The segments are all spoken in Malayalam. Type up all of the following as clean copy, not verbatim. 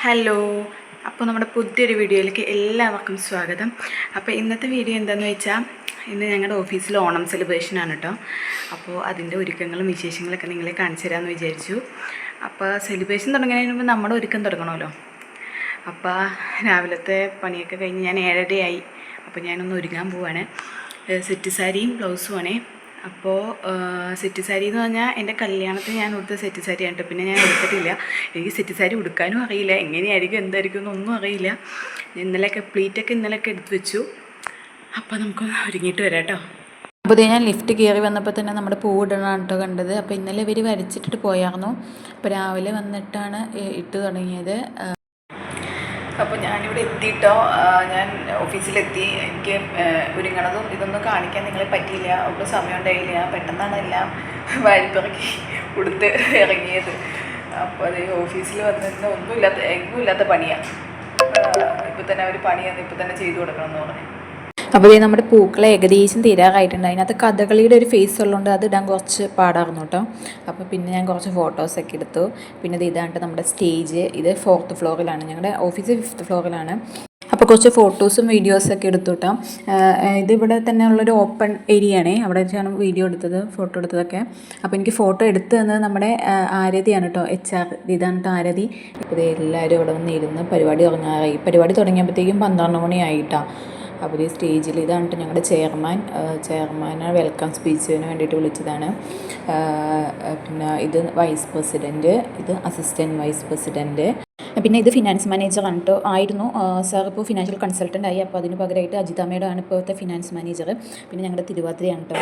ഹലോ. അപ്പോൾ നമ്മുടെ പുതിയൊരു വീഡിയോയിലേക്ക് എല്ലാവർക്കും സ്വാഗതം. അപ്പോൾ ഇന്നത്തെ വീഡിയോ എന്താണെന്ന് വെച്ചാൽ, ഇന്ന് ഞങ്ങളുടെ ഓഫീസിൽ ഓണം സെലിബ്രേഷനാണ് കേട്ടോ. അപ്പോൾ അതിൻ്റെ ഒരുക്കങ്ങളും വിശേഷങ്ങളൊക്കെ നിങ്ങളെ കാണിച്ചു തരാമെന്ന് വിചാരിച്ചു. അപ്പോൾ സെലിബ്രേഷൻ തുടങ്ങുന്നതിന് മുമ്പ് നമ്മുടെ ഒരുക്കം തുടങ്ങണമല്ലോ. അപ്പോൾ രാവിലത്തെ പണിയൊക്കെ കഴിഞ്ഞ് ഞാൻ 7:30 അപ്പോൾ ഞാനൊന്ന് ഒരുങ്ങാൻ പോവാണ്. സെറ്റ് സാരിയും ബ്ലൗസുമാണേ. അപ്പോൾ സെറ്റ് സാരി എന്ന് പറഞ്ഞാൽ എൻ്റെ കല്യാണത്തിന് ഞാൻ ഉടുത്ത സെറ്റ് സാരിയാണ് കേട്ടോ. പിന്നെ ഞാൻ എടുത്തിട്ടില്ല. എനിക്ക് സെറ്റ് സാരി ഉടുക്കാനും അറിയില്ല, എങ്ങനെയായിരിക്കും എന്തായിരിക്കും എന്നൊന്നും അറിയില്ല. ഇന്നലെയൊക്കെ എടുത്ത് വെച്ചു. അപ്പോൾ നമുക്കൊന്ന് ഒരുങ്ങിയിട്ട് വരാം കേട്ടോ. അപ്പോൾ ഞാൻ ലിഫ്റ്റ് കയറി വന്നപ്പോൾ തന്നെ നമ്മുടെ പൂവിടണം കേട്ടോ കണ്ടത്. അപ്പോൾ ഇന്നലെ ഇവർ വരച്ചിട്ടിട്ട് പോയായിരുന്നു. അപ്പോൾ രാവിലെ വന്നിട്ടാണ് ഇട്ട് തുടങ്ങിയത്. അപ്പോൾ ഞാനിവിടെ എത്തിയിട്ടോ. ഞാൻ ഓഫീസിലെത്തി. എനിക്ക് ഒരുങ്ങണതും ഇതൊന്നും കാണിക്കാൻ നിങ്ങളെ പറ്റിയില്ല. ഒട്ടും സമയം ഉണ്ടായില്ല. പെട്ടെന്നാണ് എല്ലാം വാരിപ്പിറക്കി കൊടുത്ത് ഇറങ്ങിയത്. അപ്പോൾ അത് ഓഫീസിൽ വന്നിരുന്ന എങ്ങും ഇല്ലാത്ത പണിയാണ്. ഇപ്പോൾ തന്നെ അവർ പണിയാണ് ഇപ്പോൾ തന്നെ ചെയ്തു കൊടുക്കണം എന്ന് പറഞ്ഞു. അപ്പോൾ നമ്മുടെ പൂക്കളെ ഏകദേശം തീരാറായിട്ടുണ്ട്. അതിനകത്ത് കഥകളിയുടെ ഒരു ഫേസ് ഉള്ളതുകൊണ്ട് അത് ഇടാൻ കുറച്ച് പാടായിരുന്നു കേട്ടോ. അപ്പോൾ പിന്നെ ഞാൻ കുറച്ച് ഫോട്ടോസൊക്കെ എടുത്തു. പിന്നെ ഇതാണ് നമ്മുടെ സ്റ്റേജ്. ഇത് 4th ഫ്ലോറിലാണ്, ഞങ്ങളുടെ ഓഫീസ് 5th ഫ്ലോറിലാണ്. അപ്പോൾ കുറച്ച് ഫോട്ടോസും വീഡിയോസൊക്കെ എടുത്തു കേട്ടോ. ഇതിവിടെ തന്നെ ഉള്ളൊരു ഓപ്പൺ ഏരിയ ആണേ. അവിടെ വെച്ചാണ് വീഡിയോ എടുത്തത്, ഫോട്ടോ എടുത്തതൊക്കെ. അപ്പോൾ എനിക്ക് ഫോട്ടോ എടുത്തു തന്നത് നമ്മുടെ ആരതിയാണ് കേട്ടോ, HR. ഇതാണ് കേട്ടോ ആരതി. ഇപ്പോൾ എല്ലാവരും ഇവിടെ വന്നിരുന്ന് പരിപാടി തുടങ്ങാറായി. പരിപാടി തുടങ്ങിയപ്പോഴത്തേക്കും 12 മണിയായിട്ടാണ്. അപ്പോൾ ഈ സ്റ്റേജിൽ ഇതാണ് ഞങ്ങളുടെ ചെയർമാനെ വെൽക്കം സ്പീച്ചിന് വേണ്ടിയിട്ട് വിളിച്ചതാണ്. പിന്നെ ഇത് വൈസ് പ്രസിഡൻറ്റ്, ഇത് അസിസ്റ്റൻറ്റ് വൈസ് പ്രസിഡൻറ്റ്, പിന്നെ ഇത് ഫിനാൻസ് മാനേജറാണ് കേട്ടോ. ആയിരുന്നു സാർ ഇപ്പോൾ ഫിനാൻഷ്യൽ കൺസൾട്ടൻ്റ് ആയി. അപ്പോൾ അതിന് പകരമായിട്ട് അജിതമ്മയുടെ ആണ് ഇപ്പോഴത്തെ ഫിനാൻസ് മാനേജർ. പിന്നെ ഞങ്ങളുടെ തിരുവാതിരയാണ് കേട്ടോ.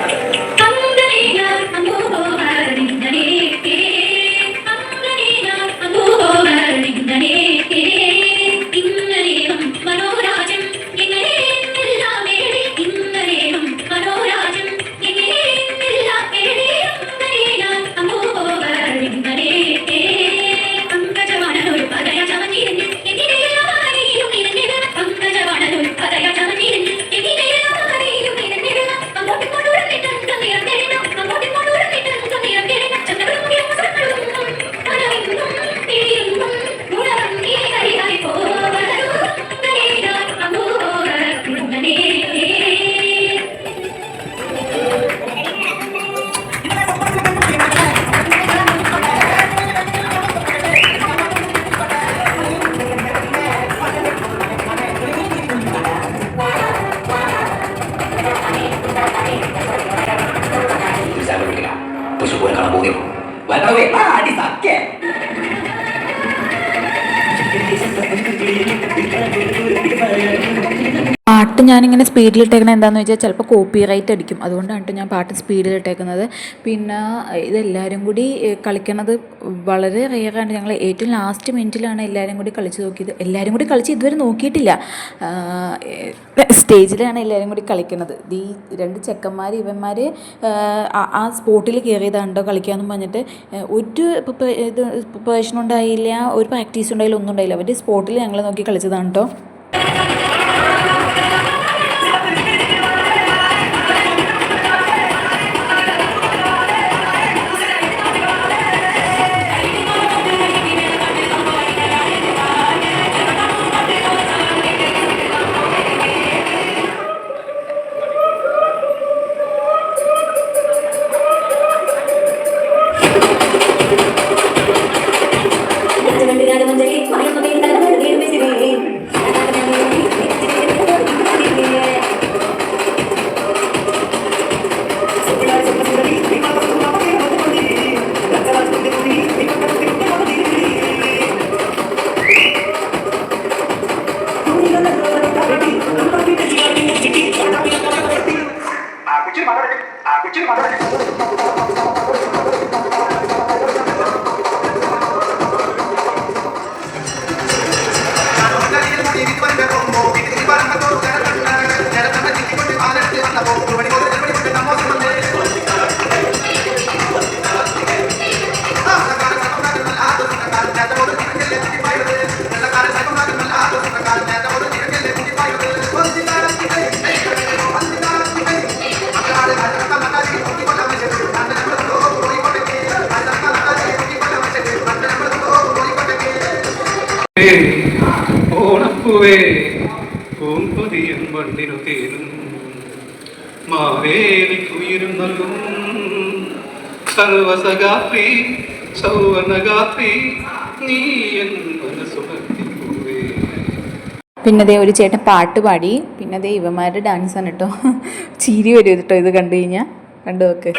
പാട്ട് ഞാനിങ്ങനെ സ്പീഡിലിട്ടേക്കുന്നത് എന്താണെന്ന് വെച്ചാൽ ചിലപ്പോൾ കോപ്പി റൈറ്റ് അടിക്കും. അതുകൊണ്ടാണ് ഞാൻ പാട്ട് സ്പീഡിലിട്ടേക്കുന്നത്. പിന്നെ ഇതെല്ലാവരും കൂടി കളിക്കണത് വളരെ റെയറാണ്. ഞങ്ങൾ ഏറ്റവും ലാസ്റ്റ് മിനിറ്റിലാണ് എല്ലാവരും കൂടി കളിച്ച് നോക്കിയത്. എല്ലാവരും കൂടി കളിച്ച് ഇതുവരെ നോക്കിയിട്ടില്ല. സ്റ്റേജിലാണ് എല്ലാവരും കൂടി കളിക്കുന്നത്. ഈ 2 ചെക്കന്മാർ ഇവന്മാർ ആ സ്പോട്ടിൽ കയറിയതാണ്ടോ കളിക്കാമെന്ന് പറഞ്ഞിട്ട് ഒരു പ്രിപ്പറേഷൻ ഉണ്ടായില്ല, ഒരു പ്രാക്ടീസ് ഉണ്ടായില്ല, ഒന്നും ഉണ്ടായില്ല. അവരുടെ സ്പോട്ടിൽ ഞങ്ങൾ നോക്കി കളിച്ചതാണ് കേട്ടോ. ഓണപ്പൂവേ പൂമ്പൊതിയൻ മണ്ണിനു തേനും മാവേലിക്കുയിരും നൽകും സർവസഗാത്രി സൗവർണഗാത്രി നീ എൻ മനസ്സുണർത്തിപ്പൂവേ. പിന്നെ ദേ ഒരു ചേട്ടൻ പാട്ട് പാടി. പിന്നെ ദേ ഇവന്മാരുടെ ഡാൻസ് ആണ് കേട്ടോ. ചിരി വരും കേട്ടോ ഇത് കണ്ടു കഴിഞ്ഞാൽ. കണ്ടു നോക്ക്.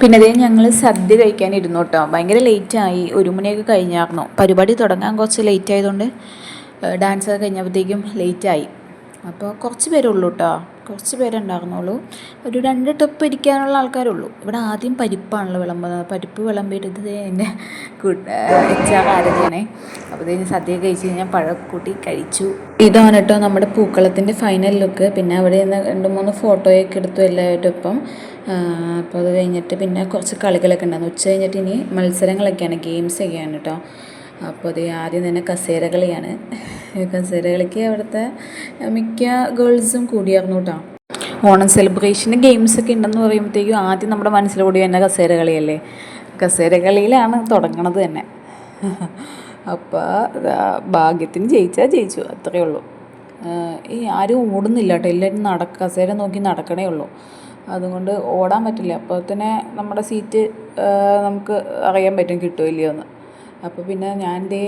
പിന്നെ അതേ ഞങ്ങൾ സദ്യ കഴിക്കാനിരുന്നു കേട്ടോ. ഭയങ്കര ലേറ്റായി, 1 മണിയൊക്കെ കഴിഞ്ഞായിരുന്നു. പരിപാടി തുടങ്ങാൻ കുറച്ച് ലേറ്റ് ആയതുകൊണ്ട് ഡാൻസൊക്കെ കഴിഞ്ഞപ്പോഴത്തേക്കും ലേറ്റായി. അപ്പോൾ കുറച്ച് പേരുള്ളൂ കേട്ടോ, കുറച്ച് പേരുണ്ടായിരുന്നുള്ളൂ. ഒരു 2 ട്രിപ്പ് ഇരിക്കാനുള്ള ആൾക്കാരുള്ളൂ. ഇവിടെ ആദ്യം പരിപ്പാണല്ലോ വിളമ്പുന്നത്. പരിപ്പ് വിളമ്പിയിട്ട് എൻ്റെ HR ആരതിയാണേ. അപ്പോൾ ഇതിന് സദ്യ കഴിച്ച് കഴിഞ്ഞാൽ പഴക്കൂട്ടി കഴിച്ചു. ഇതാണ് കേട്ടോ നമ്മുടെ പൂക്കളത്തിൻ്റെ ഫൈനൽ ലുക്ക്. പിന്നെ അവിടെ നിന്ന് 2-3 ഫോട്ടോയൊക്കെ എടുത്തു എല്ലാവരുടെ ഒപ്പം. അപ്പോൾ അത് കഴിഞ്ഞിട്ട് പിന്നെ കുറച്ച് കളികളൊക്കെ ഉണ്ടായിരുന്നു. ഉച്ച കഴിഞ്ഞിട്ട് ഇനി മത്സരങ്ങളൊക്കെയാണ്, ഗെയിംസൊക്കെയാണ് കേട്ടോ. അപ്പോൾ അത് ആദ്യം തന്നെ കസേര കളിയാണ്. കസേര കളിക്ക് അവിടുത്തെ മിക്ക ഗേൾസും കൂടിയായിരുന്നു കേട്ടോ. ഓണം സെലിബ്രേഷന് ഗെയിംസൊക്കെ ഉണ്ടെന്ന് പറയുമ്പോഴത്തേക്കും ആദ്യം നമ്മുടെ മനസ്സിലൂടെ തന്നെ കസേര കളിയല്ലേ. കസേര കളിയിലാണ് തുടങ്ങണത് തന്നെ. അപ്പോൾ ഭാഗ്യത്തിന് ജയിച്ചാൽ ജയിച്ചു, അത്രയേ ഉള്ളൂ. ആരും ഓടുന്നില്ല കേട്ടോ, എല്ലാവരും കസേര നോക്കി നടക്കണേ ഉള്ളൂ. അതുകൊണ്ട് ഓടാൻ പറ്റില്ല. അപ്പോൾ തന്നെ നമ്മുടെ സീറ്റ് നമുക്ക് അറിയാൻ പറ്റും കിട്ടുമോ ഇല്ലയോ എന്ന്. അപ്പോൾ പിന്നെ ഞാൻ എൻ്റെ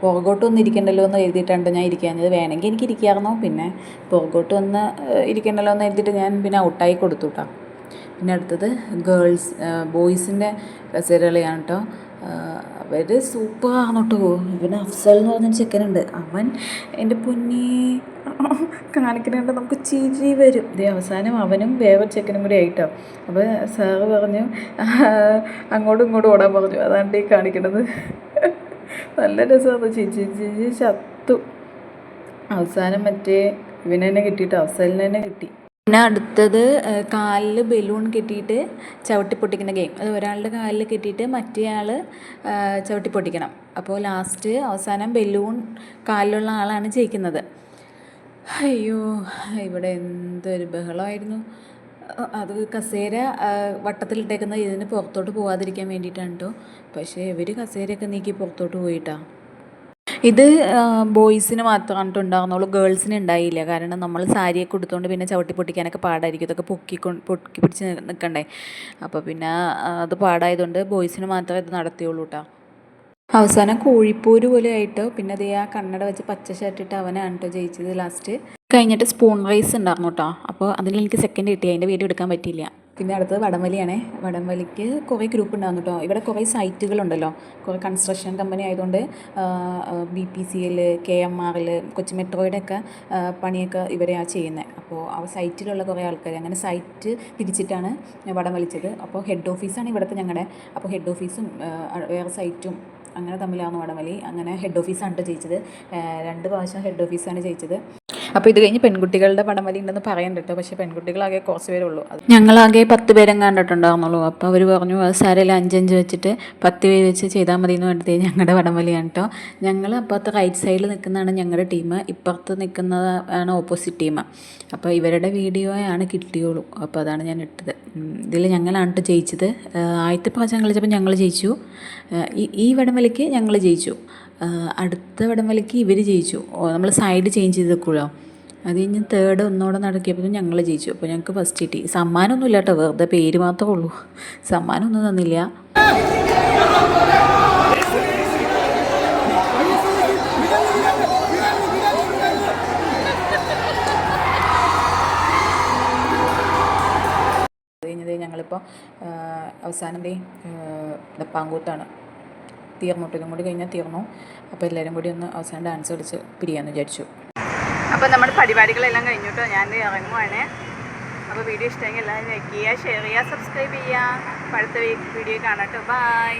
പുറകോട്ട് ഇരിക്കണ്ടല്ലോ എന്ന് എഴുതിയിട്ടുണ്ട് ഞാൻ ഇരിക്കാഞ്ഞത്. വേണമെങ്കിൽ എനിക്ക് ഇരിക്കാമായിരുന്നു. പിന്നെ പുറകോട്ട് ഇരിക്കണ്ടല്ലോ എന്ന് എഴുതിയിട്ട് ഞാൻ പിന്നെ ഔട്ടായി കൊടുത്തു കേട്ടോ. പിന്നെ അടുത്തത് ബോയ്സിൻ്റെ കസേര കളിയാണ് കേട്ടോ. അവർ സൂപ്പറാണ് കേട്ടോ. പിന്നെ അഫ്സൽ എന്ന് പറഞ്ഞ ചെക്കനുണ്ട്, അവൻ എൻ്റെ പൊന്നി കാണിക്കുന്നുണ്ട്, നമുക്ക് ചിരി വരും. ഇതേ അവസാനം അവനും വേറെ ചെക്കനും കൂടി ആയിട്ടോ. അപ്പോൾ സാറ് പറഞ്ഞു അങ്ങോട്ടും ഇങ്ങോട്ടും ഓടാൻ പറഞ്ഞു. അതാണ് ഈ കാണിക്കണത്. നല്ല രസമാണ്. ചിരിച്ച് ചത്തു. അവസാനം മറ്റേ ഇവനെ തന്നെ കിട്ടിയിട്ട് അഫ്സലിനെ തന്നെ കിട്ടി. പിന്നെ അടുത്തത് കാലിൽ ബലൂൺ കെട്ടിയിട്ട് ചവിട്ടി പൊട്ടിക്കുന്ന ഗെയിം. അത് ഒരാളുടെ കാലിൽ കെട്ടിയിട്ട് മറ്റേ ആൾ ചവിട്ടി പൊട്ടിക്കണം. അപ്പോൾ അവസാനം ബലൂൺ കാലിലുള്ള ആളാണ് ജയിക്കുന്നത്. അയ്യോ, ഇവിടെ എന്തൊരു ബഹളമായിരുന്നു. അത് കസേര വട്ടത്തിലിട്ടേക്കുന്നത് ഇതിന് പുറത്തോട്ട് പോകാതിരിക്കാൻ വേണ്ടിയിട്ടാണ് കേട്ടോ. പക്ഷേ ഇവർ കസേരയൊക്കെ നീക്കി പുറത്തോട്ട് പോയിട്ടാണ്. ഇത് ബോയ്സിന് മാത്രമാണ് കേട്ടോ ഉണ്ടാകുന്നുള്ളൂ, ഗേൾസിന് ഉണ്ടായില്ല. കാരണം നമ്മൾ സാരിയൊക്കെ കൊടുത്തുകൊണ്ട് പിന്നെ ചവിട്ടി പൊട്ടിക്കാനൊക്കെ പാടായിരിക്കും. ഇതൊക്കെ പൊക്കി പിടിച്ച് നിൽക്കണ്ടേ. അപ്പോൾ പിന്നെ അത് പാടായതുകൊണ്ട് ബോയ്സിന് മാത്രമേ ഇത് നടത്തിയുള്ളൂ കേട്ടോ. അവസാനം കോഴിപ്പോര് പോലെ ആയിട്ടോ. പിന്നെ അതേ ആ കണ്ണട വെച്ച് പച്ച ഷർട്ടിട്ട് അവനാണ് കേട്ടോ ജയിച്ചത് ലാസ്റ്റ്. കഴിഞ്ഞിട്ട് സ്പൂൺ റൈസ് ഉണ്ടായിരുന്നു കേട്ടോ. അപ്പോൾ അതിൽ എനിക്ക് സെക്കൻഡ് കിട്ടി. അതിൻ്റെ വീഡിയോ എടുക്കാൻ പറ്റിയില്ല. പിന്നെ അടുത്തത് വടംവലിയാണേ. വടംവലിക്ക് കുറേ ഗ്രൂപ്പ് ഉണ്ടാകുന്നു കേട്ടോ. ഇവിടെ കുറേ സൈറ്റുകളുണ്ടല്ലോ, കുറേ കൺസ്ട്രക്ഷൻ കമ്പനി ആയതുകൊണ്ട് BPCL, KMRL, കൊച്ചി മെട്രോയുടെ ഒക്കെ പണിയൊക്കെ ഇവരെയാണ് ചെയ്യുന്നത്. അപ്പോൾ ആ സൈറ്റിലുള്ള കുറേ ആൾക്കാർ അങ്ങനെ സൈറ്റ് തിരിച്ചിട്ടാണ് വടംവലിച്ചത്. അപ്പോൾ ഹെഡ് ഓഫീസാണ് ഇവിടുത്തെ ഞങ്ങളുടെ. അപ്പോൾ ഹെഡ് ഓഫീസും വേറെ സൈറ്റും അങ്ങനെ തമ്മിലാണ് വടംവലി. അങ്ങനെ ഹെഡ് ഓഫീസാണ് കേട്ടോ ജയിച്ചത്. 2 പ്രാവശ്യം ഹെഡ് ഓഫീസാണ് ജയിച്ചത്. അപ്പോൾ ഇത് കഴിഞ്ഞ് പെൺകുട്ടികളുടെ വടംവലി ഉണ്ടെന്ന് പറയണ്ട കേട്ടോ. പക്ഷേ പെൺകുട്ടികളാകെ കുറച്ച് പേരേ ഉള്ളൂ. ഞങ്ങളാകെ 10 പേരും കണ്ടിട്ടുണ്ടായിരുന്നുള്ളൂ. അപ്പോൾ അവർ പറഞ്ഞു അത് സാരമില്ല, 5-5 വെച്ചിട്ട് 10 പേര് വെച്ച് ചെയ്താൽ മതി എന്ന് പറഞ്ഞിട്ട് ഞങ്ങളുടെ വടംവലിയാണ് കേട്ടോ. ഞങ്ങൾ അപ്പുറത്ത് റൈറ്റ് സൈഡിൽ നിൽക്കുന്നതാണ് ഞങ്ങളുടെ ടീം, ഇപ്പുറത്ത് നിൽക്കുന്നതാണ് ഓപ്പോസിറ്റ് ടീം. അപ്പോൾ ഇവരുടെ വീഡിയോയാണ് കിട്ടിയുള്ളൂ. അപ്പോൾ അതാണ് ഞാൻ ഇട്ടത്. ഇതിൽ ഞങ്ങളാണ് കേട്ടോ ജയിച്ചത്. ആദ്യത്തെ പ്രാവശ്യം കളിച്ചപ്പോൾ ഞങ്ങൾ ജയിച്ചു. ഈ വടംവലിക്ക് ഞങ്ങൾ ജയിച്ചു. അടുത്ത വടംവലിക്ക് ഇവർ ജയിച്ചു. നമ്മൾ സൈഡ് ചേഞ്ച് ചെയ്ത് വെക്കുമല്ലോ. അത് കഴിഞ്ഞ് തേർഡ് ഒന്നോടെ നടക്കിയപ്പോൾ ഞങ്ങൾ ജയിച്ചു. അപ്പോൾ ഞങ്ങൾക്ക് ഫസ്റ്റ് കിട്ടി. സമ്മാനമൊന്നും ഇല്ല കേട്ടോ, വെറുതെ പേര് മാത്രമേ ഉള്ളൂ, സമ്മാനമൊന്നും തന്നില്ല. അത് കഴിഞ്ഞത് ഞങ്ങളിപ്പോൾ അവസാനം ഡപ്പാങ്കൂത്താണ്. തീർന്നിട്ടും കൂടി കഴിഞ്ഞാൽ തീർന്നു. അപ്പോൾ എല്ലാവരും കൂടി ഒന്ന് അവസാനം ഡാൻസ് കളിച്ച് പിരിയാമെന്ന് വിചാരിച്ചു. അപ്പോൾ നമ്മുടെ പരിപാടികളെല്ലാം കഴിഞ്ഞിട്ടോ ഞാൻ ഇറങ്ങുവാണ്. അപ്പോൾ വീഡിയോ ഇഷ്ടമെങ്കിൽ എല്ലാവരും ലൈക്ക് ചെയ്യുക, ഷെയർ ചെയ്യുക, സബ്സ്ക്രൈബ് ചെയ്യുക. അടുത്ത വീഡിയോ കാണാം കേട്ടോ. ബൈ.